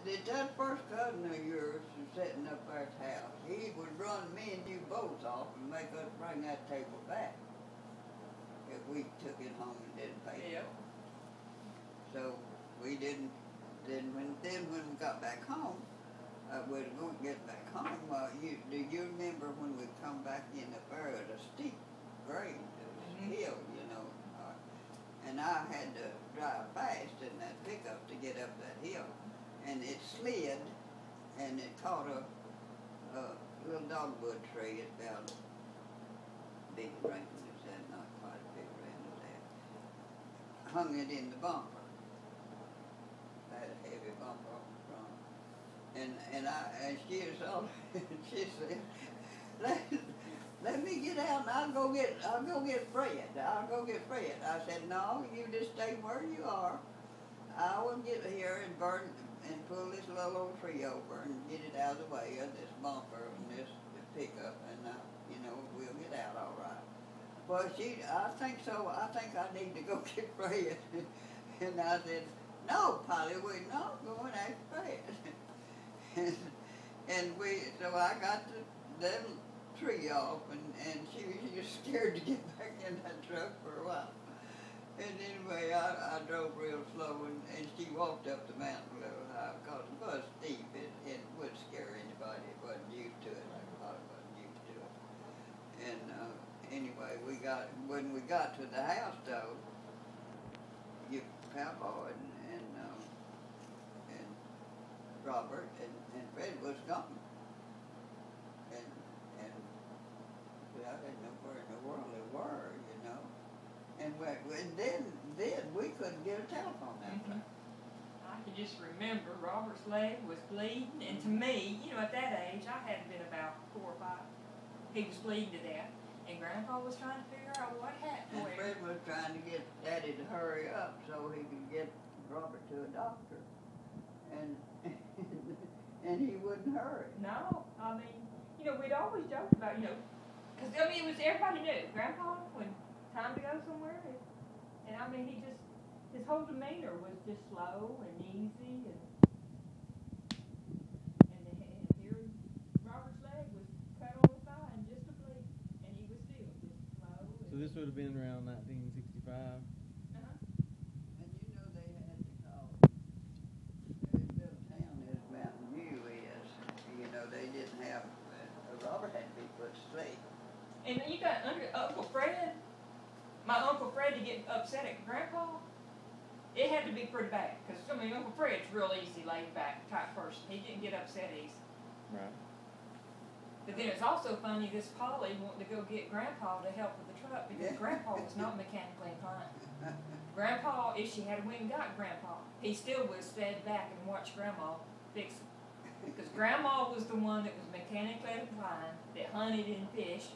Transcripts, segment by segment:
that first cousin of yours was sitting up there at the house. He would run me and you both off and make us bring that table back if we took it home and didn't pay it. So we didn't. Then when we got back home, we were going to get back home. Do you remember when we come back in the bar at a steep grade, hill, you know? And I had to drive fast in that pickup to get up that hill, and it slid, and it caught a little dogwood tree about big range as that, not quite a big range as that. Hung it in the bumper. Had a heavy bumper on the front, and she was all she said, let me get out and I'll go get Fred. I'll go get Fred. I said, no, you just stay where you are. I will get here and burn and pull this little old tree over and get it out of the way of this bumper and this pickup, and you know, we'll get out all right. Well, I think so. I think I need to go get Fred. And I said, no, Polly, we're not going after Fred. So I got the tree off, and she was just scared to get back in that truck for a while. And anyway, I drove real slow, and she walked up the mountain a little high, because it was steep. It would scare anybody that wasn't used to it. Like I wasn't used to it. And anyway, when we got to the house, though, Papa and Robert and Fred was gone. And I didn't know where in the world they were, you know. And then we couldn't get a telephone that time. I can just remember Robert's leg was bleeding, and to me, you know, at that age, I hadn't been about 4 or 5. He was bleeding to death, and Grandpa was trying to figure out what happened to him. And Fred was trying to get Daddy to hurry up so he could get Robert to a doctor, and he wouldn't hurry. No, I mean, you know, we'd always joke about, you know, because I mean, it was everybody knew Grandpa when time to go somewhere, and I mean, his whole demeanor was just slow and easy, and here Robert's leg was cut on the thigh and just a bleed, and he was still just slow. So this would have been around 1965. And you know they had to call the little town as Mountain View is. You know, they didn't have Robert had to be put to sleep. And you got Uncle Fred. My Uncle Fred to get upset at Grandpa, it had to be pretty bad. Because, I mean, Uncle Fred's real easy, laid back type person. He didn't get upset easy. Right. But then it's also funny, this Polly wanted to go get Grandpa to help with the truck because Grandpa was not mechanically inclined. Grandpa, if she had went and got Grandpa, he still would have stayed back and watched Grandma fix it. Because Grandma was the one that was mechanically inclined, that hunted and fished.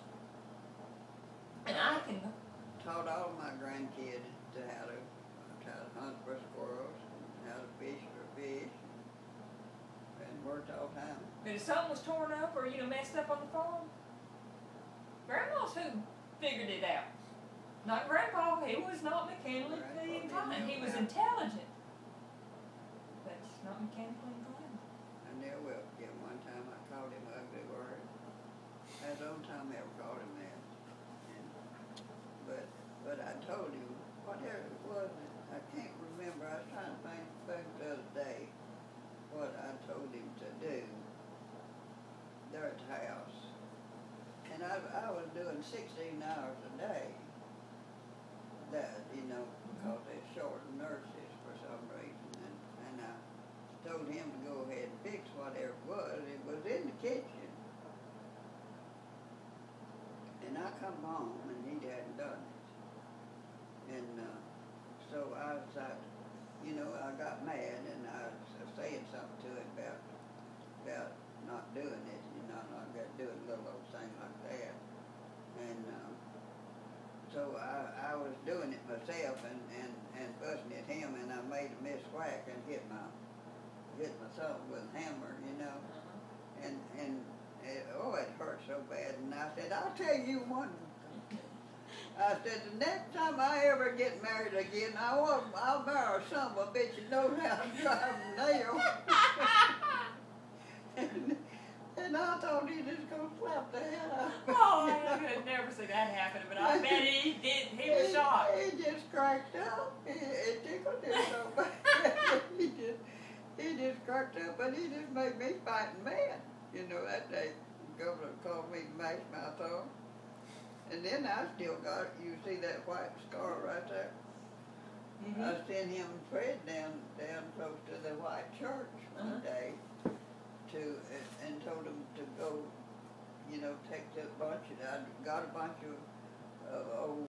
And I can... Taught all my grandkids how to hunt for squirrels, and how to fish for fish, and worked all the time. But if something was torn up or, you know, messed up on the farm, Grandma's who figured it out. Not Grandpa. He was not mechanically inclined. He was intelligent, but not mechanically inclined. I never will forget one time I called him ugly word. That's the only time I ever called him that. But I told him, whatever it was, I can't remember. I was trying to think the other day what I told him to do there at the house. And I was doing 16 hours a day. That, you know, because they shortened nurses for some reason. And I told him to go ahead and fix whatever it was. It was in the kitchen. And I come home and he hadn't done it. And so I was like, you know, I got mad and I was saying something to him about not doing it, you know, not doing little old thing like that. And so I was doing it myself and fussing at him, and I made a miswhack and hit myself with a hammer, you know. And it hurt so bad. And I said, I'll tell you one. I said, the next time I ever get married again, I'll marry some of a bitch who knows how to drive a nail. cracked up. It tickled him so bad. He just cracked up, but he just made me fighting mad. You know, that day, the governor called me mash mouth on. And then I still got it. You see that white scar right there? Mm-hmm. I sent him and Fred down close to the white church one day and told him to go, you know, take that bunch. I got a bunch of old